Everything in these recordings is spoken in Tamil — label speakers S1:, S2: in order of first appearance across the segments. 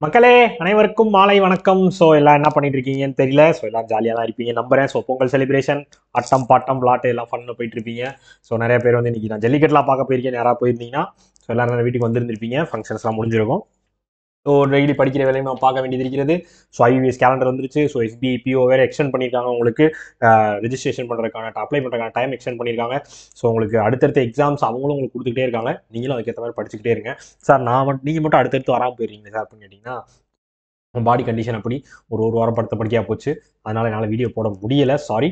S1: மக்களே அனைவருக்கும் மாலை வணக்கம். ஸோ எல்லாம் என்ன பண்ணிட்டு இருக்கீங்கன்னு தெரியல. ஸோ எல்லாம் ஜாலியாக தான் இருப்பீங்க நம்புறேன். ஸோ பொங்கல் செலிப்ரேஷன் அட்டம் பாட்டம் விளாட்டு எல்லாம் ஃபன்னு போயிட்டு இருப்பீங்க. ஸோ நிறைய பேர் வந்து இன்னைக்கு நான் ஜல்லிக்கட்டுலாம் பார்க்க போயிருக்கேன். யாராவது போயிருந்தீங்கன்னா ஸோ எல்லாரும் வீட்டுக்கு வந்துருந்துருப்பீங்க. ஃபங்க்ஷன்ஸ்லாம் முடிஞ்சிருக்கும். ஸோ டெய்லி படிக்கிற வேலையும் நம்ம பார்க்க வேண்டியது இருக்கிறது. ஸோ ஐவிஎஸ் கேலண்டர் வந்துருச்சு. ஸோ எஸ்பிஐ பிஓ வேறு எக்ஸ்டெண்ட் பண்ணியிருக்காங்க. உங்களுக்கு ரெஜிஸ்ட்ரேஷன் பண்ணுறதுக்கான அப்ளை பண்ணுறதுக்கான டைம் எக்ஸ்டெண்ட் பண்ணியிருக்காங்க. ஸோ உங்களுக்கு அடுத்தடுத்த எக்ஸாம்ஸ் அவங்களும் உங்களுக்கு கொடுத்துக்கிட்டே இருக்காங்க. நீங்களும் அதுக்கேற்ற மாதிரி படிச்சுக்கிட்டே இருங்க. சார் நீங்கள் மட்டும் அடுத்தடுத்து வராமல் போயிருக்கீங்க சார் அப்படின்னு கேட்டிங்கன்னா, பாடி கண்டிஷன் அப்படி ஒரு வாரம் படுத்த படிக்கையாக போச்சு. அதனால் என்னால் வீடியோ போட முடியலை. சாரி.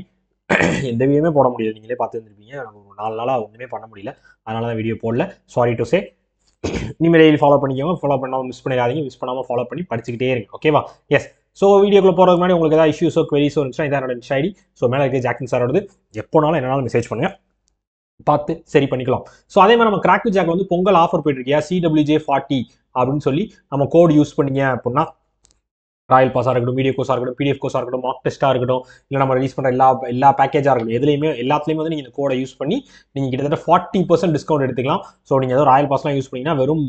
S1: எந்த வீடியோமே போட முடியல. நீங்களே பார்த்து வந்துருப்பீங்க. ஒரு 4 நாளாக ஒன்றுமே பண்ண முடியல. அதனால தான் வீடியோ போடல. Sorry to say. இனிமேல் டெய்லி ஃபாலோ பண்ணிக்கோங்க. ஃபாலோ பண்ணாமல் மிஸ் பண்ணிடாதீங்க. மிஸ் பண்ணாமல் ஃபாலோ பண்ணி படிச்சுக்கிட்டே இருங்க. ஓகேவா? எஸ். ஸோ வீடியோக்குள்ள போகிறதுக்கு முன்னாடி உங்களுக்கு ஏதாவது இஷ்யூஸோ குவெரிஸோ இருந்துச்சுன்னா இதான் என்னோட இன்ஸ்டா ஐடி. ஸோ மேலே இருக்க ஜாக்சன் சாரோடது. எப்போனாலும் என்னன்னாலும் மெசேஜ் பண்ணுங்க, பார்த்து சரி பண்ணிக்கலாம். ஸோ அதே மாதிரி நம்ம கிராக் ஜாக்ல வந்து பொங்கல் ஆஃபர் போயிட்டு இருக்கியா CWJ40 அப்படின்னு சொல்லி நம்ம கோட் யூஸ் பண்ணீங்க அப்படின்னா ராயல் பாஸாக இருக்கட்டும், வீடியோ கோர்ஸாக இருக்கட்டும், பிடிஎஃப் கோர்ஸாக இருக்கட்டும், மார்க் டெஸ்ட்டாக இருக்கட்டும், இல்லை நம்ம ரிலீஸ் பண்ணுற எல்லா பேக்கேஜாக இருக்கட்டும், எல்லாத்துலேயுமே வந்து நீங்கள் இந்த கோடை யூஸ் பண்ணி நீங்கள் கிட்டத்தட்ட 40% டிஸ்கவுண்ட் எடுத்துக்கலாம். ஸோ நீங்கள் ஏதோ ராயல் பாஸ்லாம் யூஸ் பண்ணிங்கன்னா வெறும்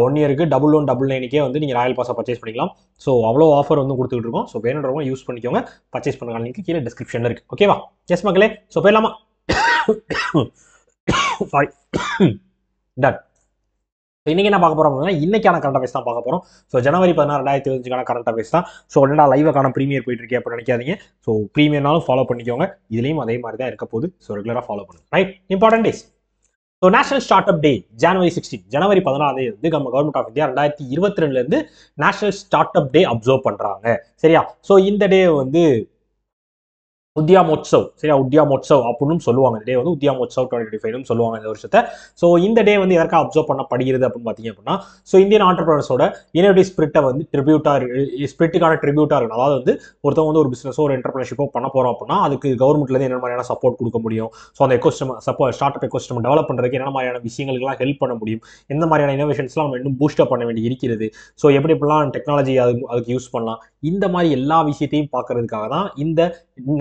S1: 1 இயருக்கு 1199 வந்து நீங்கள் ராயல் பாஸை பர்ச்சேஸ் பண்ணிக்கலாம். ஸோ அவ்வளோ ஆஃபர் வந்து கொடுத்துட்டு இருக்கோம். ஸோ வேணுன்றவங்க யூஸ் பண்ணிக்கோங்க. பர்ச்சேஸ் பண்ணுற லிங்க் கீழே டிஸ்கிரிப்ஷனில் இருக்குது. ஓகேவா? எஸ் மக்களே. ஸோ போயிடலாமா? சாரி. டன். இன்னைக்கு என்ன பார்க்க போறோம் அப்படின்னா, இன்னைக்கான கரண்ட் அஃபேர்ஸ் தான் பார்க்க போறோம். ஸோ ஜனவரி 16, 2025 கரண்ட் அஃபேர்ஸ் தான். ஸோ என்னடா லைவான ப்ரீமியர் போயிட்டு இருக்கே அப்படின்னு நினைக்காதீங்க. ஸோ ப்ரீமியர்னாலும் ஃபாலோ பண்ணிக்கோங்க. இதுலேயும் அதே மாதிரி தான் இருக்க போகுது. ஸோ ரெகுலராக ஃபாலோ பண்ணுங்க. Right. Important days. So national start up day ஜனவரி 16, ஜனவரி 16 வந்து நம்ம government of India 2022 national start up day observe பண்றாங்க. சரியா? ஸோ இந்த டே வந்து உத்யாமோத்சவ். சரியா? உத்யாமோத்சவ் அப்படின்னு சொல்லுவாங்க. இந்த டே வந்து உத்யாமோத்சவ் 2025 சொல்லுவாங்க இந்த வருஷத்தை. ஸோ இந்த டே வந்து எதற்காக அப்சர்வ் பண்ணப்படுகிறது அப்படின்னு பார்த்தீங்க அப்படின்னா, ஸோ இந்தியன் ஆண்டர்பிரினர்ஸோட இனோவேட்டிவ் ஸ்பிரிட்டை வந்து ஸ்பிரிட்டுக்கான ட்ரிபியூட்டாக இருக்கணும். அதாவது வந்து ஒருத்தவங்க வந்து ஒரு பிசினஸோ ஒரு என்டர்பிரினர்ஷிப்போ பண்ண போறோம் அப்படின்னா அதுக்கு கவர்மெண்ட்லேருந்து என்ன மாதிரியான சப்போர்ட் கொடுக்க முடியும், ஸோ அந்த ஸ்டார்ட் அப் எக்கோசிஸ்டம் டெவலப் பண்ணுறதுக்கு என்ன மாதிரியான விஷயங்களுக்குலாம் ஹெல்ப் பண்ண முடியும், எந்த மாதிரியான இனோவேஷன்ஸ்லாம் நம்ம இன்னும் பூஸ்டப் பண்ண வேண்டி இருக்கிறது, ஸோ எப்படிலாம் டெக்னாலஜி அதுக்கு யூஸ் பண்ணலாம், இந்த மாதிரி எல்லா விஷயத்தையும் பார்க்கறதுக்காக தான் இந்த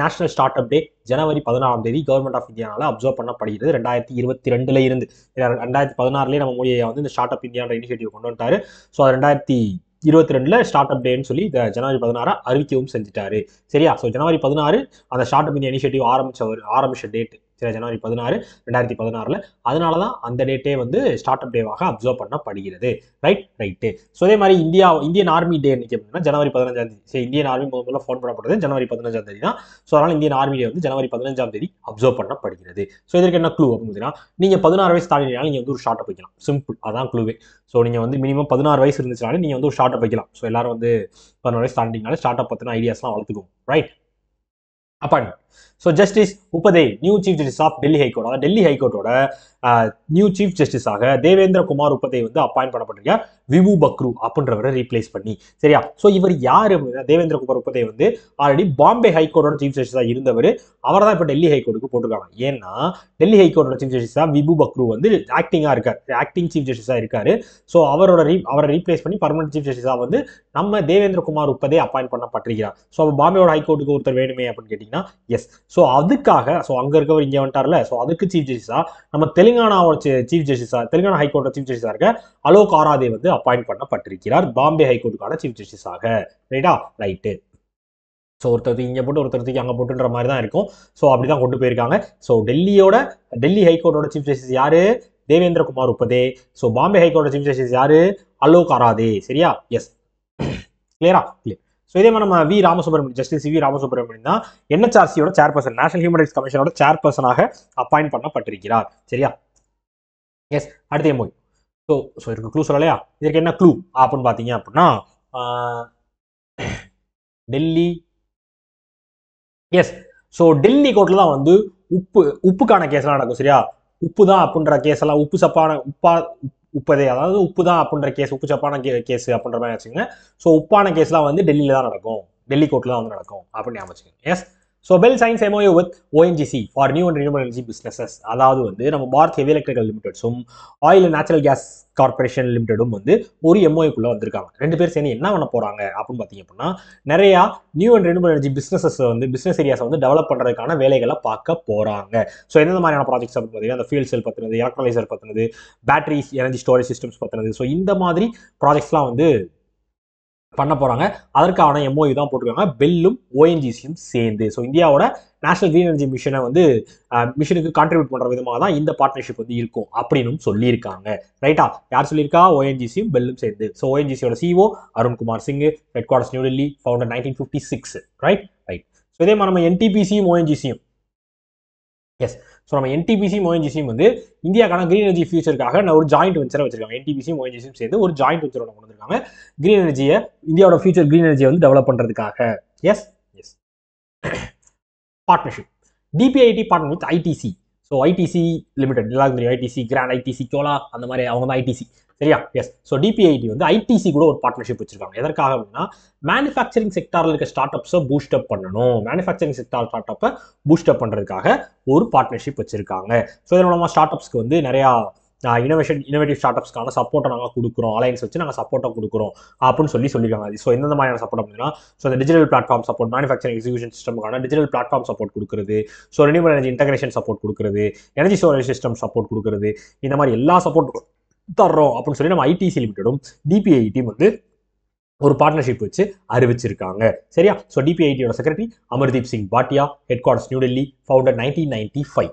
S1: national start up day January 16 government of இந்தியாவால் அப்சர்வ் பண்ணப்படுகிறது. 2022 இருந்து 2016 நம்ம மோடியை வந்து இந்த ஸ்டார்ட் அப் இந்தியான்ற இனிஷியேட்டிவ் கொண்டு வந்துட்டாரு. ஸோ 2022 ஸ்டார்ட் அப் டேன்னு சொல்லி இந்த ஜனவரி 16 அறிவிக்கவும் செஞ்சுட்டாரு. சரியா? ஸோ ஜனவரி 16 அந்த ஸ்டார்ட் அப் இந்தியா இனிஷியேட்டிவ் ஆரம்பிச்ச டேட். சரி, ஜனவரி 16, 2016. அதனால தான் அந்த டேட்டே வந்து ஸ்டார்ட் அப் டேவாக அப்சர்வ் பண்ணப்படுகிறது. ரைட்டு. ஸோ அதே மாதிரி இந்தியன் ஆர்மி டே இன்னைக்கு அப்படின்னா ஜனவரி 15. சரி, இந்தியன் ஆர்மி முதல்ல ஃபோன் பண்ணப்படுறது ஜனவரி 15 தான். ஸோ அதனால இந்தியன் ஆர்மி டே வந்து ஜனவரி 15 அப்சர்வ் பண்ணப்படுகிறது. ஸோ இதற்கு என்ன க்ளூ அப்படின்னு பார்த்தீங்கன்னா, நீங்கள் 16 வயசு தாண்டினாலும் நீங்கள் வந்து ஒரு ஸ்டார்ட் அப் வைக்கலாம். சிம்பிள், அதான் க்ளூவே. ஸோ நீங்கள் வந்து மினிமம் 16 வயசு இருந்துச்சுனாலும் நீங்கள் வந்து ஒரு ஸ்டார்ட் அப் வைக்கலாம். ஸோ எல்லாரும் வந்து 16 வயசு தாண்டினாலும் ஸ்டார்ட் அப் பற்றின ஐடியாஸ்லாம் வளர்த்துக்கும். Right. Appointment. So justice Upadhyaya new chief justice of Delhi high court. அதாவது டெல்லி ஹைகோர்ட்டோட நியூ சீஃப் ஜஸ்டிஸாக தேவேந்திர குமார் உபதே வந்து அப்பாயின்ட் பண்ணப்பட்டிருக்கார். விபு பக்ரு அப்படின்றவரை ரீப்ளேஸ் பண்ணி. சரியா? ஸோ இவர் யாரு? தேவேந்திர குமார் உபதே வந்து ஆல்ரெடி பாம்பே ஹைகோர்ட்டோட சீஃப் ஜஸ்டிஸாக இருந்தவர். அவர் தான் இப்போ டெல்லி ஹைகோர்ட்டுக்கு போட்டிருக்காங்க. ஏன்னா டெல்லி ஹைகோர்ட்டோட சீஃப் ஜஸ்டிஸாக விபு பக்ரு வந்து ஆக்டிங்காக இருக்கார். ஆக்டிங் சீஃப் ஜஸ்டிஸாக இருக்காரு. ஸோ அவரை ரீப்ளேஸ் பண்ணி பர்மனன்ட் சீஃப் ஜஸ்டிஸாக வந்து நம்ம தேவேந்திர குமார் உபதே அப்பாயின்ட் பண்ணப்பட்டிருக்கிறார். ஸோ பாம்பேயோட ஹைகோர்ட்டுக்கு ஒருத்தர் வேணுமே அப்படின்னு கேட்டிங்கன்னா, எஸ். ஸோ அதுக்காக அங்கே இருக்கவர் இங்கே வந்துட்டார்ல. ஸோ அதுக்கு சீஃப் ஜஸ்டிஸாக நம்ம தெலுங்கானாவோட சீஃப் ஜஸ்டிஸாக தெலுங்கானா ஹைகோர்ட்டோட சீஃப் ஜஸ்டிஸாக இருக்க அலோக் ஆராதே வந்து அப்பாயின்ட் பண்ணப்பட்டிருக்கிறார் பாம்பே ஹைகோர்ட்டுக்கான சீஃப் ஜஸ்டிஸாக. ரைட்டா? ரைட்டு. ஸோ ஒருத்தருக்கு இங்கே போட்டு ஒருத்தருக்கு அங்கே போட்டுன்ற மாதிரி தான் இருக்கும். ஸோ அப்படி தான் கொண்டு போயிருக்காங்க. ஸோ டெல்லி ஹைகோர்ட்டோட சீஃப் ஜஸ்டிஸ் யாரு? தேவேந்திர குமார் உபதே. ஸோ பாம்பே ஹைகோர்ட்டோட சீஃப் ஜஸ்டிஸ் யாரு? அலோக் ஆராதே. சரியா? எஸ். கிளியரா? கிளியர். ஸோ இதே மாதிரி நம்ம ஜஸ்டிஸ் வி ராமசுப்ரமணியன் தான் NHRCயோட சேர்பர்சன், நேஷனல் ஹியூமன் ரைட்ஸ் கமிஷனோட சேர்பர்சனாக அப்பாயின்ட் பண்ணப்பட்டிருக்கிறார். சரியா? எஸ். அடுத்த எம்ஓ. ஸோ இதுக்கு க்ளூ சொல்லலையா? இதற்கு என்ன க்ளூ அப்படின்னு பார்த்தீங்க அப்படின்னா, டெல்லி. எஸ். ஸோ டெல்லி கோர்ட்டில் தான் வந்து உப்புக்கான கேஸ்லாம் நடக்கும். சரியா? உப்பு தான் அப்படின்ற கேஸ் எல்லாம் உப்பதே, அதாவது உப்பு தான் அப்படின்ற கேஸ், உப்பு சப்பான கேஸ் அப்படின்ற மாதிரி வச்சுக்கோங்க. ஸோ உப்பான கேஸ்லாம் வந்து டெல்லியில தான் நடக்கும், டெல்லி கோர்ட்டில் தான் வந்து நடக்கும் அப்படின்னு ஞாபகம் வச்சுக்கோங்க. Yes. So BHEL signs MOU with ONGC for new and renewable energy businesses. அதாவது வந்து நம்ம பாரத் ஹெவி எலக்ட்ரிக்கல் லிமிடெட்ஸும் oil and natural gas corporation லிமிடெடும் வந்து ஒரு MOUக்குள்ள வந்திருக்காங்க. 2 பேர் சேர்ந்து என்ன பண்ண போறாங்க அப்படின்னு பார்த்தீங்க அப்படின்னா, நிறையா new and renewable energy business areas வந்து டெவலப் பண்ணுறதுக்கான வேலைகளை பார்க்க போறாங்க. ஸோ எந்த மாதிரியான ப்ராஜெக்ட்ஸ் அப்படின்னு பார்த்தீங்கன்னா, அந்த ஃபியூல் செல் பற்றினது, எலக்ட்ரோலைசர் பற்றினது, பேட்டரிஸ் எனர்ஜி ஸ்டோரேஜ் சிஸ்டம்ஸ் பற்றினது. ஸோ இந்த மாதிரி ப்ராஜெக்ட்ஸ்லாம் வந்து பண்ண போறாங்க. அதற்கான எம்ஓயு தான் போட்டிருக்காங்க, பெல்லும் ஓஎன்ஜிசியும் சேர்ந்து. ஸோ இந்தியாவோட நேஷனல் கிரீன் எனர்ஜி மிஷனை வந்து மிஷனுக்கு கான்ட்ரிபியூட் பண்ற விதமாக தான் இந்த பார்ட்னர்ஷிப் வந்து இருக்கும் அப்படின்னு சொல்லியிருக்காங்க. ரைட்டா? யார் சொல்லியிருக்கா? ஓஎன்ஜிசியும் பெல்லும் சேர்ந்து. ஸோ ஓஎன்ஜிசியோட CO Arunkumar Singh, headquarters new Delhi, founder 1956. Right. So இதே மாதிரி நம்ம என்டிபிசியும் ஓஎன்ஜிசியும், எஸ், ஸோ நம்ம என்டிபிசியும் ஓஎன்ஜிசியும் வந்து இந்தியாக்கான கிரீன் எனர்ஜி ஃபியூச்சருக்காக ஒரு ஜாயிண்ட் வெஞ்சரை வச்சிருக்காங்க. என்டிபிசியும் ஓஎன்ஜிசியும் சேர்ந்து ஒரு ஜாயிண்ட் வெஞ்சரோட கொண்டு வந்திருக்காங்க கிரீன் எனர்ஜியை, இந்தியாவோட ஃபியூச்சர் கிரீன் எனர்ஜியை வந்து டெவலப் பண்றதுக்காக. Yes yes partnership. DPIIT partner with ITC. So ITC limited, எல்லாருக்கும் தெரியும் ஐடிசி, கிராண்ட் ஐடிசி, சோலா, அந்த மாதிரி அவங்க தான் ஐடிசி. சரியா? எஸ். ஸோ டிபிஐடி வந்து ஐடிசி கூட ஒரு பார்ட்னர்ஷிப் வச்சிருக்காங்க. எதற்காக அப்படின்னா மேனுஃபேக்சரிங் செக்டாரில் இருக்க ஸ்டார்ட் அப்ஸை பூஸ்ட் அப் பண்ணணும். மேனுஃபேக்சரிங் செக்டார் ஸ்டார்ட் அப்பை பூஸ்ட் அப் பண்ணுறதுக்காக ஒரு பார்ட்னர்ஷிப் வச்சிருக்காங்க. ஸோ இதன் மூலமாக ஸ்டார்ட் அப்ஸ்க்கு வந்து நிறையா இனோவேட்டிவ் ஸ்டார்ட் அப்ஸ்க்கான சப்போர்ட்டை நாங்கள் கொடுக்குறோம், அலையன்ஸ் வச்சு நாங்கள் சப்போர்ட்டை கொடுக்குறோம் அப்படின்னு சொல்லியிருக்காங்க. ஸோ எந்த மாதிரியான சப்போர்ட் அப்படின்னா, ஸோ இந்த digital platform support, manufacturing execution சிஸ்டமுக்கான டிஜிட்டல் பிளாட்ஃபார்ம் சப்போர்ட் கொடுக்குறது, so renewal energy integration support கொடுக்குறது, எனர்ஜி ஸ்டோரேஜ் சிஸ்டம் சப்போர்ட் கொடுக்குறது, இந்த மாதிரி எல்லா சப்போர்ட் தர்றோம் அப்படின்னு சொல்லி நம்ம ஐடிசி லிமிட்டடும் டிபிஐடி வந்து ஒரு பார்ட்னர்ஷிப் வச்சு அறிவிச்சிருக்காங்க. சரியா? ஸோ டிபிஐடியோட secretary Amardeep Singh Bhatia, headquarters new Delhi, founder 1995.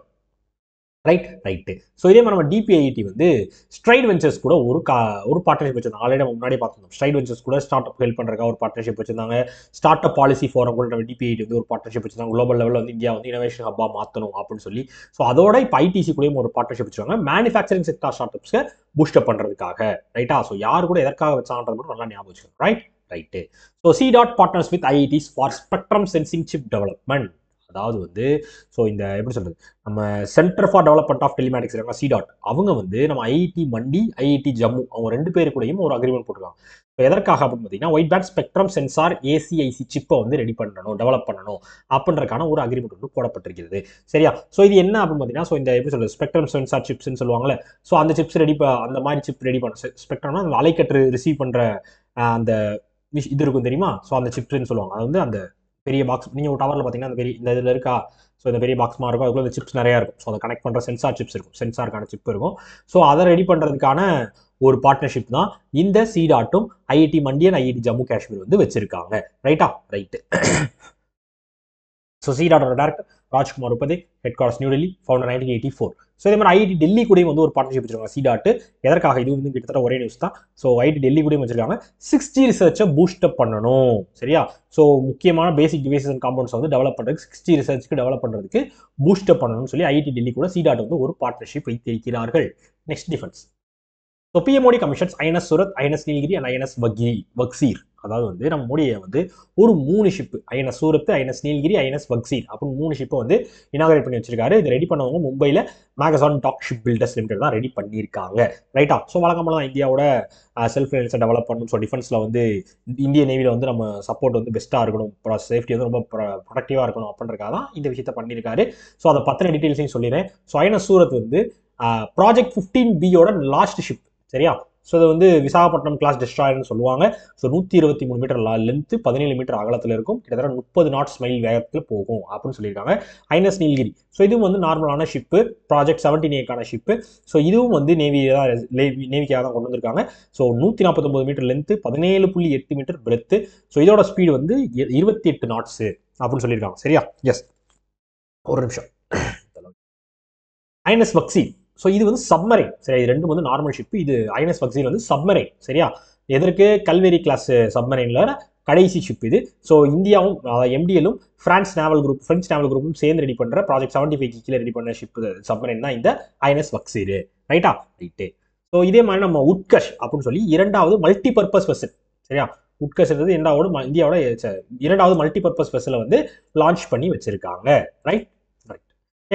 S1: Right. So இதே மாதிரி நம்ம டிபிஐடி வந்து ஸ்ட்ரைட் வெஞ்சர்ஸ் கூட ஒரு பார்ட்னர்ஷிப் வச்சிருந்தாங்க. ஆல்ரெடி நம்ம முன்னாடி பார்த்துருந்தோம். ஸ்ட்ரைட் வெஞ்சர்ஸ் கூட ஸ்டார்ட் அப் ஹெல்ப் பண்ணுறதுக்காக ஒரு பார்ட்னர்ஷிப் வச்சிருந்தாங்க. ஸ்டார்ட் அப் பாலிசி ஃபோரம் கூட நம்ம டிபிஐடி வந்து ஒரு பார்ட்னர்ஷிப் வச்சிருந்தாங்க. குளோபல் லெவலில் வந்து இந்தியா வந்து இனோவேஷன் ஹப்பா மாற்றணும் அப்படின்னு சொல்லி. ஸோ அதோட இப்போ ஐடிசி கூடயும் ஒரு பார்ட்னர்ஷிப் வச்சுருக்காங்க மேனுஃபேக்சரிங் செக்டார் ஸ்டார்ட் அப்ஸ்க்கு பூஸ்டப் பண்ணுறதுக்காக. ரைட்டா? ஸோ யார் கூட எதற்காக வச்சாங்கன்றது மட்டும் நல்லா ஞாபகம் வச்சுக்கணும். Right. So C.dot partners with IITs for spectrum sensing chip development. அதாவது வந்து ஸோ இந்த எப்படி சொல்றது, நம்ம centre for development of telematics இருக்காங்க C.dot, அவங்க வந்து நம்ம ஐஐடி மண்டி, ஐஐடி ஜம்மு, அவங்க 2 பேர் கூடயும் ஒரு அக்ரிமெண்ட் போட்டுருக்காங்க. இப்போ எதற்காக அப்படின்னு பார்த்தீங்கன்னா ஒயிட் பேண்ட் ஸ்பெக்ட்ரம் சென்சார் ஏசிஐசி சிப்பை வந்து ரெடி பண்ணணும், டெவலப் பண்ணணும் அப்படின்றக்கான ஒரு அக்ரிமெண்ட் வந்து போடப்பட்டிருக்கிறது. சரியா? ஸோ இது என்ன அப்படின்னு பார்த்தீங்கன்னா, ஸோ இந்த எப்படி சொல்றது, ஸ்பெக்ட்ரம் சென்சார் சிப்ஸ்ன்னு சொல்லுவாங்கல்ல. ஸோ அந்த சிப்ஸ் அந்த மாதிரி சிப் ரெடி பண்ண, ஸ்பெக்ட்ரம்னா அந்த அலைக்கற்று ரிசீவ் பண்ணுற அந்த இது இருக்கும் தெரியுமா? ஸோ அந்த சிப்ஸ்ன்னு சொல்லுவாங்க. அது வந்து அந்த பெரிய பாக்ஸ், நீங்கள் ஒரு டவரில் பார்த்தீங்கன்னா அந்த பெரிய இந்த இதில் இருக்கா, ஸோ இந்த பெரிய பாக்ஸ் மாதிரி இருக்கும், அதுக்குள்ள இந்த சிப்ஸ் நிறையா இருக்கும். ஸோ அதை கனெக்ட் பண்ணுற சென்சார் சிப்ஸ் இருக்கும், சென்சாருக்கான சிப் இருக்கும். ஸோ அதை ரெடி பண்ணுறதுக்கான ஒரு பார்ட்னர்ஷிப் தான் இந்த C.dot-ம் IIT Mandi and IIT Jammu Kashmir வந்து வச்சிருக்காங்க. ரைட்டா? ரைட்டு. ஸோ C.dot-ஓட director Rajkumar Upadhyay, headquarters new Delhi, founder 1984. So இதே மாதிரி ஐஐடி டெல்லி கூடயும் வந்து ஒரு பார்ட்னர்ஷிப் வச்சிருக்காங்க C.dot. எதற்காக? இது வந்து கிட்டத்தட்ட ஒரே நியூஸ் தான். ஸோ ஐஐடி டெல்லி கூடயும் வச்சிருக்காங்க 6G ரிசர்ச்சை பூஸ்டப் பண்ணணும். சரியா? ஸோ முக்கியமான பேசிக் டிவைசஸ் அண்ட் காம்பவுண்ட்ஸ் வந்து டெவலப் பண்ணுறதுக்கு 6G ரிசர்ச்சுக்கு டெவலப் பண்ணுறதுக்கு பூஸ்டப் பண்ணணும்னு சொல்லி ஐஐடி டெல்லி கூட C.dot வந்து ஒரு பார்ட்னர்ஷிப் வைத்திருக்கிறார்கள். Next defence. ஸோ பிஎம்ஓடி commissions INS Surat, INS Nilgiri and INS Vagsheer. அதாவது வந்து நம்ம மோடியை வந்து ஒரு 3 ship, INS Surat, INS Nilgiri, INS Vagsheer அப்படின்னு 3 ஷிப்பை வந்து இனாகரேட் பண்ணி வச்சிருக்காரு. இது ரெடி பண்ணவங்க மும்பையில் மேகசான் டாக் ஷிப் பில்டர்ஸ் லிமிடெட் தான் ரெடி பண்ணியிருக்காங்க. ரைட்டா? ஸோ வழக்கமாக தான் இந்தியாவோட செல்ஃப் ரிலையன்ஸை டெவலப் பண்ணணும். ஸோ டிஃபென்ஸில் வந்து இந்திய நேவியில் வந்து நம்ம சப்போர்ட் வந்து பெஸ்ட்டாக இருக்கணும், சேஃப்டி வந்து ரொம்ப ப்ரொடக்டிவாக இருக்கணும் அப்படின்றக்காக தான் இந்த விஷயத்தை பண்ணியிருக்காரு. ஸோ அதை பற்றின டீட்டெயில்ஸையும் சொல்லிடுறேன். ஸோ ஐஎன்எஸ் சூரத் வந்து ப்ராஜெக்ட் 15B-யோட லாஸ்ட் ஷிப். சரியா? ஸோ இது வந்து விசாகப்பட்டினம் கிளாஸ் டெஸ்ட்ராயர்னு சொல்லுவாங்க. ஸோ 123 மீட்டர் லென்த்து, 17 மீட்டர் அகலத்தில் இருக்கும். கிட்டத்தட்ட 30 knots மைல் வேகத்தில் போகும் அப்படின்னு சொல்லியிருக்காங்க. ஐஎன்எஸ் நீலகிரி, ஸோ இதுவும் வந்து நார்மலான ஷிப்பு, ப்ராஜெக்ட் 17A-க்கான ஷிப்பு. ஸோ இதுவும் வந்து நேவிக்காக தான் கொண்டு வந்திருக்காங்க. So 149 metre length, 17.8 metre breadth. So இதோட ஸ்பீடு வந்து 28 knots அப்படின்னு சொல்லியிருக்காங்க. சரியா? எஸ், ஒரு நிமிஷம். ஐஎன்எஸ் வக்சீர், ஸோ இது வந்து சப்மரைன். சரி, இது ரெண்டும் வந்து நார்மல் ஷிப். இது ஐஎன்எஸ் வக்சீர் வந்து சப்மரைன். சரியா? எதற்கு? கல்வெரி கிளாஸ் சப்மரைனில் கடைசி ஷிப் இது. ஸோ இந்தியாவும் எம்டிஎல்லும் ஃப்ரெஞ்ச் நேவல் குரூப்பும் சேர்ந்து ரெடி பண்ணுற ப்ராஜெக்ட் 75 கீழே ரெடி பண்ண ஷிப் சப்மரைன் தான் இந்த ஐஎன்எஸ் வக்சீர். ரைட்டா? ரைட்டு. ஸோ இதே மாதிரி நம்ம உட்கஷ் அப்படின்னு சொல்லி 2வது மல்டிபர்பஸ் வெசல். சரியா? உட்கஷ் இந்தியாவோட 2வது மல்டிபர்பஸ் வெசலை வந்து லான்ச் பண்ணி வச்சிருக்காங்க. Right.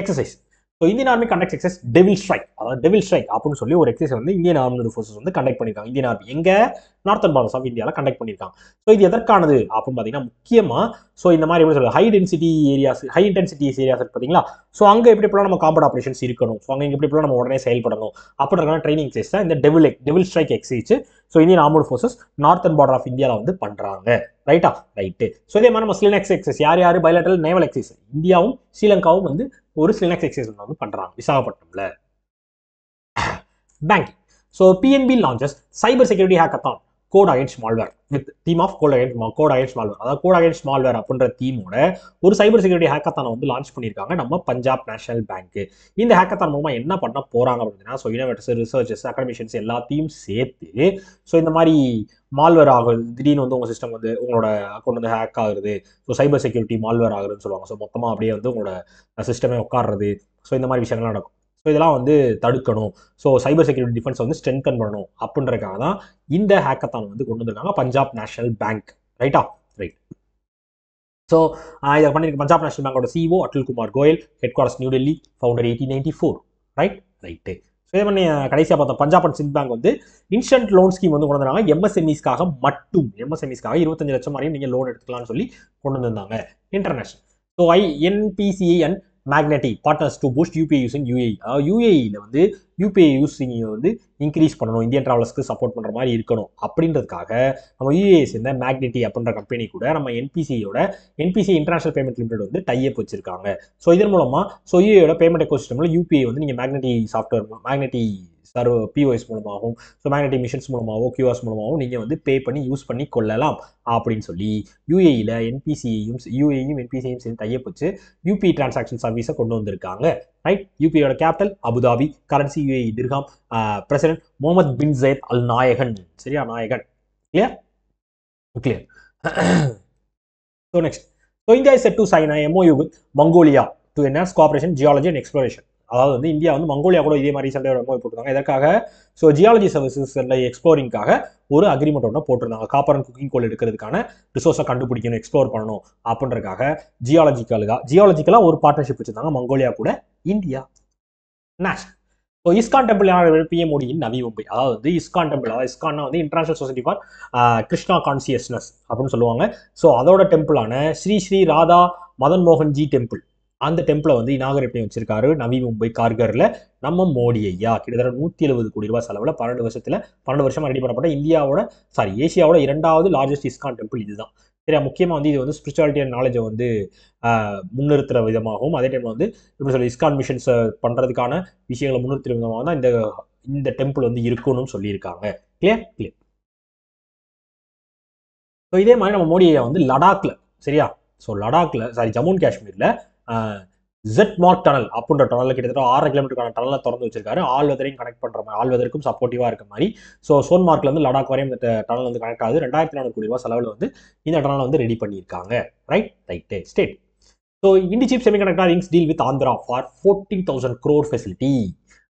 S1: Exercise. So Indian army conduct exercise devil strike. அதாவது டெவில் ஸ்ட்ரைக் அப்படின்னு சொல்லி ஒரு எக்ஸசைஸ் வந்து இந்தியன் ஆர்மி ஃபோர்ஸஸ் வந்து கண்டக்ட் பண்ணியிருக்காங்க. இந்தியன் ஆர்மி எங்கே? நார்த்தன் பார்டர்ஸ் ஆஃப் இந்தியாவில் கண்டக்ட் பண்ணியிருக்காங்க. ஸோ இது எதற்கானது அப்படின்னு பார்த்தீங்கன்னா முக்கியமாக ஸோ இந்த மாதிரி எப்படி சொல்றது, ஹை இன்டென்சிட்டி ஏரியாஸ் பார்த்தீங்களா? ஸோ அங்கே எப்படிப்பெல்லாம் நம்ம காம்பட் ஆப்ரேஷன்ஸ் இருக்கணும், ஸோ அங்கே எப்படிப்பெல்லாம் நம்ம உடனே செயல்படணும் அப்படின்றக்கான ட்ரைனிங் எக்ஸசைஸ் தான் இந்த devil strike exercise. So Indian armed forces northern border of இந்தியாவில் வந்து பண்ணுறாங்க. ரைட்டா? ரைட்டு. ஸோ இதே மாதிரி நம்ம ஸ்லினெக்ஸ் எக்ஸசைஸ், யார் பைலேட்டரல் நேவல் எக்ஸசைஸ், இந்தியாவும் ஸ்ரீலங்காவும் வந்து ஒரு ஸ்லினெக்ஸ் எக்ஸசைஸ் வந்து பண்ணுறாங்க விசாகப்பட்டினம்ல. Banking. So PNB launches cyber security hackathon code against malware with team of code against malware. அதாவது கோட் அகைன்ஸ்ட் மால்வேர் அப்படின்ற டீமோட ஒரு சைபர் செக்யூரிட்டி ஹேக்கத்தானை வந்து லான்ச் பண்ணியிருக்காங்க நம்ம பஞ்சாப் நேஷனல் பேங்க். இந்த ஹேக்கத்தான் மூலமா என்ன பண்ண போறாங்க அப்படின்னா, ஸோ இனோவேட்டர்ஸ், ரிசர்ச்சர்ஸ், அகாடமிஷியன்ஸ் எல்லாத்தையும் சேர்த்து ஸோ இந்த மாதிரி மால்வேர் ஆகுது, திடீர்னு வந்து உங்க சிஸ்டம் வந்து உங்களோட அக்கௌண்ட் வந்து ஹேக் ஆகுது, ஸோ சைபர் செக்யூரிட்டி மால்வேர் ஆகுதுன்னு சொல்லுவாங்க. ஸோ மொத்தமா அப்படியே வந்து உங்களோட சிஸ்டமே உட்காடுறது, ஸோ இந்த மாதிரி விஷயங்கள்லாம் நடக்கும். ஸோ இதெல்லாம் வந்து தடுக்கணும், ஸோ சைபர் செக்யூரிட்டி டிஃபென்ஸ் வந்து ஸ்ட்ரென்தன் பண்ணணும் அப்படின்றதுக்காக தான் இந்த ஹேக்கத்தான் வந்து கொண்டு வந்திருக்காங்க பஞ்சாப் நேஷனல் பேங்க். ரைட்டா? ரைட். ஸோ இதை பண்ணியிருக்க பஞ்சாப் நேஷனல் பேங்கோட CEO Atul Kumar Goel, headquarters new Delhi, founder 1894. Right right. So இதே பண்ணி கடைசியாக பார்த்தோம் பஞ்சாப் அண்ட் சிந்த் பேங்க் வந்து இன்ஸ்டன்ட் லோன் ஸ்கீம் வந்து கொண்டு வந்தாங்க. எம்எஸ்எம்இஸ்க்காக மட்டும், எம்எஸ்எம்இஸ்க்காக 25 லட்சம் வரையும் நீங்கள் லோன் எடுத்துக்கலாம்னு சொல்லி கொண்டு வந்திருந்தாங்க. International. So NPCI and Magnati partners to boost UPI using UAE. அதாவது யூஏஇயில் வந்து யூபிஐ யூஸிங் வந்து இன்க்ரீஸ் பண்ணணும், இந்தியன் ட்ராவலர்ஸ்க்கு சப்போர்ட் பண்ணுற மாதிரி இருக்கணும் அப்படின்றதுக்காக நம்ம யூஏஇ சேர்ந்த மேக்னெட்டி அப்படின்ற கம்பெனி கூட நம்ம என்பிசிஐ இன்டர்நேஷனல் பேமெண்ட் லிமிடெட் வந்து டைப் வச்சிருக்காங்க. ஸோ இதன் மூலமாக ஸோ யூஏயோட பேமெண்ட் எக்கோசிஸ்டமில் யூபிஐ வந்து நீங்கள் மேக்னெட்டி சாஃப்ட்வேர், மேக்னெட்டி பிஓஎஸ் மூலமாகவும், ஸோ மேக்னெட்டிக் மிஷின்ஸ் மூலமாகவும், கியூஆர்ஸ் மூலமாகவும் நீங்கள் வந்து பே பண்ணி யூஸ் பண்ணி கொள்ளலாம் அப்படின்னு சொல்லி யூஏஇயில் யூஏயும் என்பிசிஐயும் சேர்ந்து டைப் வச்சு யூபிஐ டிரான்சாக்ஷன் சர்வீஸை கொண்டு வந்திருக்காங்க. ரைட். யூபிஐயோட capital Abu Dhabi, currency UAE dirham, president Mohammed bin Zayed al நாயகன். சரியா? நாயகன். Clear? Clear. So next. So India is set to sign MOU with Mongolia to enhance cooperation geology and exploration. அதாவது வந்து இந்தியா வந்து மங்கோலியா கூட இதே மாதிரி ரீசெண்டாக MOU போட்டிருக்காங்க. இதற்காக ஸோ ஜியாலஜி சர்வீசஸ் எக்ஸ்ப்ளோரிங்காக ஒரு அக்ரிமெண்ட் ஒன்று போட்டிருந்தாங்க. காப்பர் அண்ட் குக்கிங் கோல் எடுக்கிறதுக்கான ரிசோர்ஸை கண்டுபிடிக்கணும், எக்ஸ்ப்ளோர் பண்ணணும் அப்படின்றதுக்காக ஜியாலஜிக்கலாக ஒரு பார்ட்னர்ஷிப் வச்சிருந்தாங்க மங்கோலியா கூட India. National. So ISKCON temple PM மோடியின் நவி மும்பை. அதாவது வந்து இஸ்கான் டெம்பிள், அதாவது இஸ்கான்னா வந்து international society for Krishna consciousness அப்படின்னு சொல்லுவாங்க. ஸோ அதோட டெம்பிளான ஸ்ரீ ஸ்ரீ ராதா மதன் மோகன்ஜி டெம்பிள், அந்த டெம்பிளை வந்து இனாகரேட் பண்ணி வச்சிருக்காரு நவி மும்பை கார்கரில் நம்ம மோடி ஐயா. கிட்டத்தட்ட 170 கோடி ரூபாய் செலவில் 12 வருஷமா ரெடி பண்ணப்பட்ட ஏசியாவோட 2வது லார்ஜஸ்ட் இஸ்கான் டெம்பிள் இதுதான். சரியா? முக்கியமாக வந்து இது வந்து ஸ்பிரிச்சுவாலிட்டி அண்ட் நாலேஜை வந்து முன்னிறுத்துற விதமாகவும், அதே டைமில் வந்து எப்படி சொல்லி இஸ்கான் மிஷன்ஸ் பண்ணுறதுக்கான விஷயங்களை முன்னிறுத்துற விதமாக தான் இந்த டெம்பிள் வந்து இருக்கணும்னு சொல்லியிருக்காங்க. கிளியர்? கிளியர். ஸோ இதே மாதிரி நம்ம மோடி ஐயா வந்து லடாக்ல, சரியா? ஸோ லடாக்ல ஜம்மு அண்ட் காஷ்மீரில் ஜெட்மார்க் டனல் அப்படின்ற டனலில் கிட்டத்தட்ட 6 கிலோமீட்டருக்கான டனலை திறந்து வச்சிருக்காரு. ஆல் வெதரையும் கனெக்ட் பண்ணுற மாதிரி, ஆல் வெதருக்கும் சப்போர்ட்டிவாக இருக்க மாதிரி. ஸோ சோன்மார்க்லேருந்து லடாக் வரையும் இந்த டனல் வந்து கனெக்ட் ஆகுது. 2400 கோடி ரூபாய் செலவில் வந்து இந்த டனலை வந்து ரெடி பண்ணியிருக்காங்க. Right. State. So Indichip semiconductor inks deal with Andhra for 40,000 crore facility.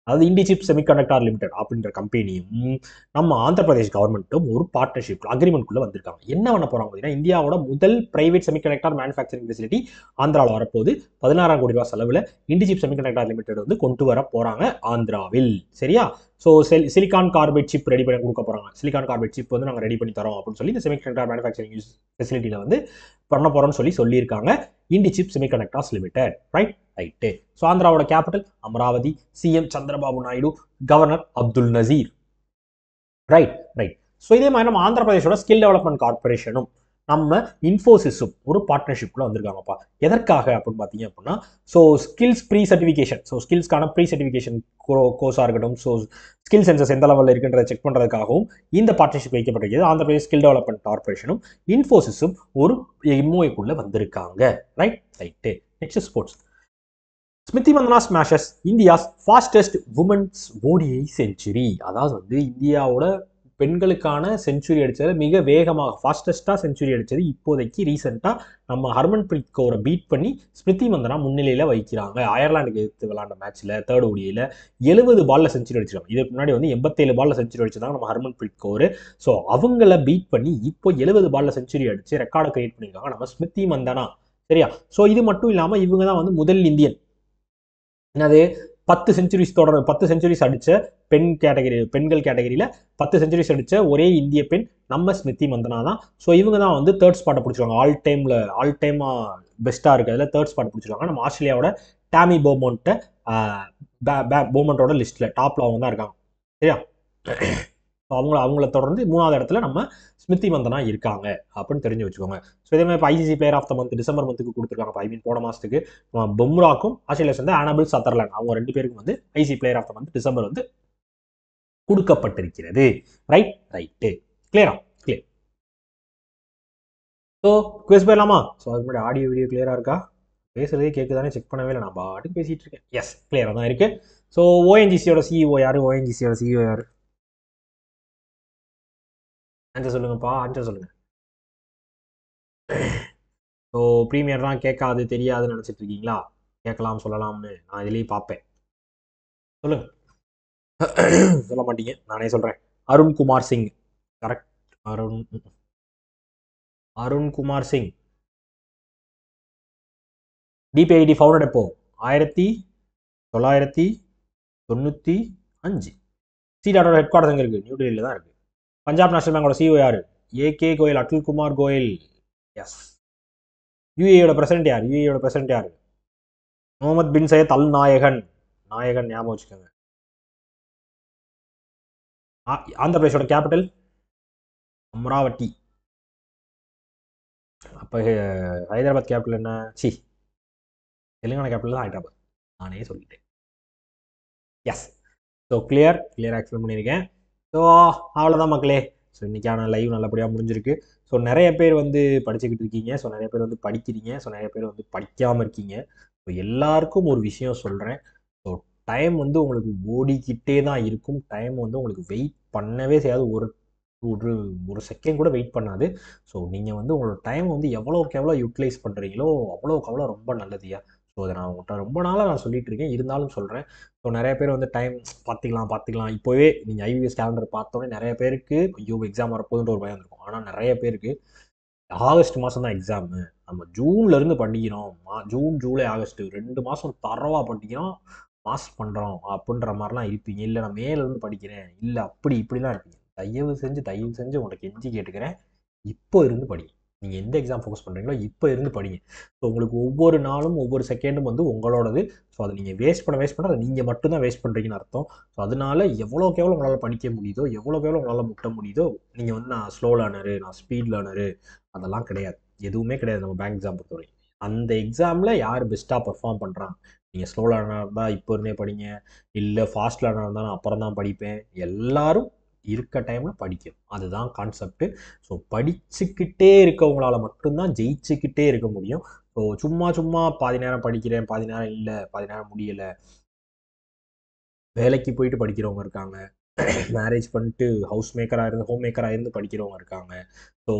S1: அதாவது இண்டிசிப் செமிகண்டக்டர் லிமிடெட் அப்படின்ற கம்பெனியும் நம்ம ஆந்திர பிரதேஷ் கவர்மெண்ட்டும் ஒரு பார்ட்னர்ஷிப் அக்ரிமெண்ட்குள்ளே வந்திருக்காங்க. என்ன பண்ண போகிறாங்க பார்த்தீங்கன்னா, இந்தியாவோட முதல் பிரைவேட் செமிகண்டக்டர் மேனுஃபேக்சரிங் ஃபெசிலிட்டி ஆந்திராவில் வரப்போது 16,000 கோடி ரூபாய் செலவில் இண்டிசிப் செமிகண்டக்டர் லிமிடெட் வந்து கொண்டு வர போகிறாங்க ஆந்திராவில். சரியா? So silicon carbide chip ready பண்ணி கொடுக்க போகிறாங்க. சிலிகான் கார்பைட் சிப் வந்து நாங்கள் ரெடி பண்ணி தரோம் அப்படின்னு சொல்லி இந்த செமிகண்டக்டர் மேனுஃபேக்சரிங் ஃபெசிலிட்டியில் வந்து பண்ண போகிறோம்னு சொல்லியிருக்காங்க Indichip semiconductors limited. Right. So ஆந்திராவோட capital Amaravati, CM Chandrababu Naidu, governor Abdul Nazeer. Right. So இதே மாதிரி நம்ம ஆந்திர பிரதேஷோட ஸ்கில் டெவலப்மெண்ட் கார்பரேஷனும் நம்ம இன்ஃபோசிஸும் ஒரு பார்ட்னர்ஷிப்ல வந்திருக்காங்கப்பா. எதற்காக அப்படின்னு பார்த்தீங்க அப்படின்னா, so skills pre certification, so ஸ்கில்ஸ்க்கான ப்ரீ சர்டிஃபிகேஷன் கோர்ஸாக இருக்கட்டும், ஸோ ஸ்கில் சென்சஸ் எந்த லெவலில் இருக்குன்றதை செக் பண்ணுறதுக்காகவும் இந்த பார்ட்னர்ஷிப் வைக்கப்பட்டிருக்கிறது. ஆந்திர பிரதேஷ் ஸ்கில் டெவலப்மெண்ட் கார்பரேஷனும் இன்ஃபோசிஸும் ஒரு MOUக்குள்ள வந்திருக்காங்க. Right. Next sports. Smriti Mandhana smashes India's fastest women's ODI century. அதாவது வந்து இந்தியாவோட பெண்களுக்கான செஞ்சுரி அடித்தது மிக வேகமாக ஃபாஸ்டஸ்ட்டாக செஞ்சுரி அடித்தது இப்போதைக்கு ரீசெண்டாக நம்ம ஹர்மன்பிரீத் கௌரை பீட் பண்ணி ஸ்மிருதி மந்தனா முன்னிலையில் வைக்கிறாங்க. அயர்லாண்டுக்கு எதிர்த்து விளாண்ட மேட்ச்சில் 3rd ODIயில் 70 பாலில் செஞ்சுரி அடிச்சிருக்காங்க. இதுக்கு முன்னாடி வந்து 87 பாலில் செஞ்சுரி அடிச்சதாங்க நம்ம ஹர்மன்பிரீத் கௌர். ஸோ அவங்கள பீட் பண்ணி இப்போ 70 பாலில் செஞ்சுரி அடித்து ரெக்கார்டை கிரியேட் பண்ணியிருக்காங்க நம்ம ஸ்மிருதி மந்தனா. சரியா? ஸோ இது மட்டும் இல்லாமல் இவங்க தான் வந்து முதல் இந்தியன், என்னது 10 செஞ்சுரிஸ் அடித்த பெண்கள் கேட்டகரியில் 10 செஞ்சுரிஸ் அடித்த ஒரே இந்திய பெண் நம்ம ஸ்மிருதி மந்தனா தான். ஸோ இவங்க தான் வந்து 3rd ஸ்பாட்டை பிடிச்சிருக்காங்க. ஆல் டைமாக பெஸ்ட்டாக இருக்கிறதுல 3rd ஸ்பாட் பிடிச்சிருக்காங்க. நம்ம ஆஸ்திரேலியாவோட டாமி போமோண்டோட லிஸ்ட்டில் டாப்பில் அவங்க தான் இருக்காங்க. சரியா? அவங்கள தொடர்ந்து 3வது இடத்துல நம்ம ஸ்மிருதி மந்தனா இருக்காங்க அப்படின்னு தெரிஞ்சு வச்சுக்கோங்க. ஸோ இதே மாதிரி ICC player of the month December மந்த்துக்கு கொடுத்துருக்காங்க. போன மாதத்துக்கு பும்ராக்கும் ஆஸ்திரேலியா சேர்ந்த ஆனபிள் சதர்லேண்ட் அவங்க 2 பேருக்கும் வந்து ICC player of the month December வந்து கொடுக்கப்பட்டிருக்கிறது. ரைட்டு. கிளியரா? ஸோ குவிஸ் போயிடலாமா? ஸோ அதுக்கு முன்னாடி ஆடியோ வீடியோ கிளியராக இருக்கா? பேசுகிறதே கேட்குதானே செக் பண்ணவே இல்லை, நான் பாட்டுக்கு பேசிகிட்டு இருக்கேன். எஸ், கிளியராக தான் இருக்குது. ஸோ ஓஎன்ஜிசியோட சிஇஓ யார்? ஓஎன்ஜிசியோட சிஇஓ யார்? ஆன்சர் சொல்லுங்கப்பா, ஆன்சர் சொல்லுங்கள். ஸோ ப்ரீமியர்லாம் கேட்காது தெரியாதுன்னு நினச்சிட்டு இருக்கீங்களா? கேட்கலாம் சொல்லலாம்னு நான் இதுலேயும் பார்ப்பேன். சொல்லுங்க. சொல்ல மாட்டீங்க, நானே சொல்கிறேன். Arunkumar Singh. Correct. Arunkumar Singh. DPIIT founded எப்போ? 1995. சிடாட்டோட ஹெட் குவார்டர்ஸ் எங்கே இருக்குது? நியூ டெல்லியில் தான் இருக்குது. பஞ்சாப் நேஷனல் பேங்கோட சிஓ யார்? ஏகே கோயல், அட்டுல் குமார் கோயல். எஸ். யூஏயோட பிரசிடென்ட் யார்? யூஏயோட பிரசிடென்ட் யார்? முகமது பின் சையத் அல் நாயகன். நாயகன் ஞாபகம் வச்சுக்கோங்க. ஆந்திர பிரதேஷோட கேபிட்டல்? அமராவதி. அப்போ ஹைதராபாத் கேபிட்டல் என்ன? தெலுங்கானா கேபிட்டல் தான் ஹைதராபாத். நானே சொல்லிட்டேன். எஸ். ஸோ கிளியராக எக்ஸ்பிளைன் பண்ணியிருக்கேன். ஸோ அவ்வளோதான் மக்களே. ஸோ இன்றைக்கான லைவ் நல்லபடியாக முடிஞ்சிருக்கு. ஸோ நிறைய பேர் வந்து படிச்சுக்கிட்டு இருக்கீங்க. ஸோ நிறைய பேர் வந்து படிக்கிறீங்க. ஸோ நிறைய பேர் வந்து படிக்காமல் இருக்கீங்க. ஸோ எல்லாருக்கும் ஒரு விஷயம் சொல்கிறேன். ஸோ டைம் வந்து உங்களுக்கு ஓடிக்கிட்டே தான் இருக்கும். டைம் வந்து உங்களுக்கு வெயிட் பண்ணவே செய்யாது. ஒரு ஒரு ஒரு செகண்ட் கூட வெயிட் பண்ணாது. ஸோ நீங்கள் வந்து உங்களோட டைம் வந்து எவ்வளோக்கு எவ்வளோ யூட்டிலைஸ் பண்ணுறீங்களோ அவ்வளோக்கு அவ்வளோ ரொம்ப நல்லதுயா. ஸோ அதை நான் உங்கள்கிட்ட ரொம்ப நாளாக நான் சொல்லிட்டு இருக்கேன், இருந்தாலும் சொல்கிறேன். ஸோ நிறைய பேர் வந்து டைம் பார்த்துக்கலாம் இப்போவே நீங்கள் ஐவிஎஸ் கேலண்டர் பார்த்தோன்னே நிறைய பேருக்கு ஐயோ எக்ஸாம் வரப்போகுதுன்ற ஒரு பயம் இருக்கும். ஆனால் நிறைய பேருக்கு ஆகஸ்ட் மாதம் தான் எக்ஸாமு, நம்ம ஜூன்லேருந்து படிக்கிறோம், ஜூன் ஜூலை ஆகஸ்ட் 2 மாதம் தரவாக படிக்கிறோம், பாஸ் பண்ணுறோம் அப்படின்ற மாதிரிலாம் இருப்பீங்க. இல்லை நான் மேலேருந்து படிக்கிறேன், இல்லை அப்படி இப்படிலாம் இருப்பீங்க. தயவு செஞ்சு உனக்கு கெஞ்சி கேட்டுக்கிறேன், இப்போ இருந்து படிங்க. நீங்கள் எந்த எக்ஸாம் ஃபோக்கஸ் பண்ணுறீங்களோ இப்போ இருந்து படிங்க. ஸோ உங்களுக்கு ஒவ்வொரு நாளும் ஒவ்வொரு செகண்டும் வந்து உங்களோடது. ஸோ அதை நீங்கள் வேஸ்ட் பண்ண அதை நீங்கள் மட்டும்தான் வேஸ்ட் பண்ணுறீங்கன்னு அர்த்தம். ஸோ அதனால எவ்வளோக்கு எவ்வளோ உங்களால் படிக்க முடியுதோ, எவ்வளோக்கு எவ்வளோ உங்களால் முட்ட முடியுதோ, நீங்கள் வந்து நான் ஸ்லோ லேர்னரு, நான் ஸ்பீட் லேர்னரு, அதெல்லாம் கிடையாது. எதுவுமே கிடையாது நம்ம பேங்க் எக்ஸாம் பொறுத்தவரை. அந்த எக்ஸாமில் யார் பெஸ்ட்டாக பர்ஃபார்ம் பண்ணுறாங்க, நீங்கள் ஸ்லோ லேர்னராக இருந்தால் இப்போ இருந்தே படிங்க, இல்லை ஃபாஸ்ட் லேர்னராக இருந்தால் நான் அப்புறம் தான் படிப்பேன். எல்லாரும் இருக்க டைமில் படிக்கும், அதுதான் கான்செப்ட். ஸோ படிச்சுக்கிட்டே இருக்கவங்களால மட்டும்தான் ஜெயிச்சுக்கிட்டே இருக்க முடியும். ஸோ சும்மா பாதி நேரம் படிக்கிறேன், பாதி நேரம் இல்லை, பாதி நேரம் முடியலை, வேலைக்கு போயிட்டு படிக்கிறவங்க இருக்காங்க, மேரேஜ் பண்ணிட்டு ஹோம் மேக்கராக இருந்து படிக்கிறவங்க இருக்காங்க. ஸோ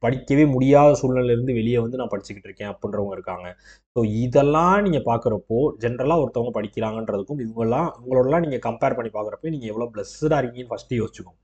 S1: படிக்கவே முடியாத சூழ்நிலையிலேருந்து வெளியே வந்து நான் படிச்சுக்கிட்டு இருக்கேன் அப்படின்றவங்க இருக்காங்க. ஸோ இதெல்லாம் நீங்கள் பார்க்குறப்போ ஜென்ரலாக ஒருத்தவங்க படிக்கிறாங்கன்றதுக்கும் உங்களோடலாம் நீங்கள் கம்பேர் பண்ணி பார்க்குறப்போ நீங்கள் எவ்வளோ பிளஸ்டாக இருக்கீங்கன்னு ஃபஸ்ட்டு யோசிச்சுக்கோங்க.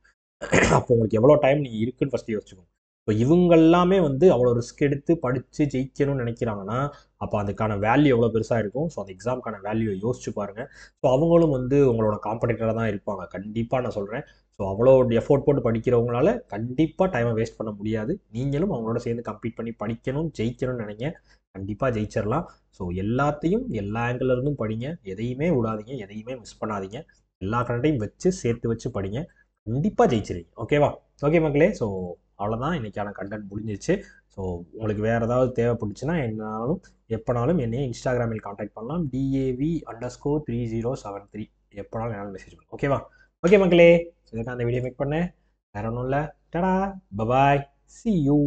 S1: அப்போ உங்களுக்கு எவ்வளோ டைம் நீங்கள் இருக்குன்னு ஃபஸ்ட்டு யோசிச்சுக்கோங்க. ஸோ இவங்க எல்லாமே வந்து அவ்வளோ ரிஸ்க் எடுத்து படித்து ஜெயிக்கணும்னு நினைக்கிறாங்கன்னா அப்போ அதுக்கான வேல்யூ எவ்வளோ பெருசாக இருக்கும். ஸோ அந்த எக்ஸாமுக்கான வேல்யூவை யோசிச்சு பாருங்கள். ஸோ அவங்களும் வந்து உங்களோட காம்படிட்டராக தான் இருப்பாங்க, கண்டிப்பாக நான் சொல்கிறேன். ஸோ அவ்வளோ எஃபோர்ட் போட்டு படிக்கிறவங்களால கண்டிப்பாக டைமை வேஸ்ட் பண்ண முடியாது. நீங்களும் அவங்களோட சேர்ந்து கம்ப்ளீட் பண்ணி படிக்கணும், ஜெயிக்கணும்னு நினைங்க, கண்டிப்பாக ஜெயிச்சிடலாம். ஸோ எல்லாத்தையும் எல்லா ஆங்கிளிருந்தும் படிங்க, எதையுமே விடாதீங்க, எதையுமே மிஸ் பண்ணாதீங்க, எல்லா கண்டையும் சேர்த்து வச்சு படிங்க, கண்டிப்பாக ஜெயிச்சிருவீங்க. ஓகேவா? ஓகே மக்களே. ஸோ அவ்வளோதான், இன்றைக்கான கண்டென்ட் முடிஞ்சிச்சு. ஸோ உங்களுக்கு வேறு ஏதாவது தேவைப்பட்டுச்சுன்னா என்னாலும் எப்போனாலும் என்னையே இன்ஸ்டாகிராமில் காண்டாக்ட் பண்ணலாம், DAV_3073. எப்போனாலும் என்னால் மெசேஜ் பண்ணுங்க. ஓகேவா? ஓகே மக்களே. ஸோ இதுக்கு அந்த வீடியோ மேக் பண்ணேன், வேறு ஒன்றும் இல்லை. டடா, பபாய், see you.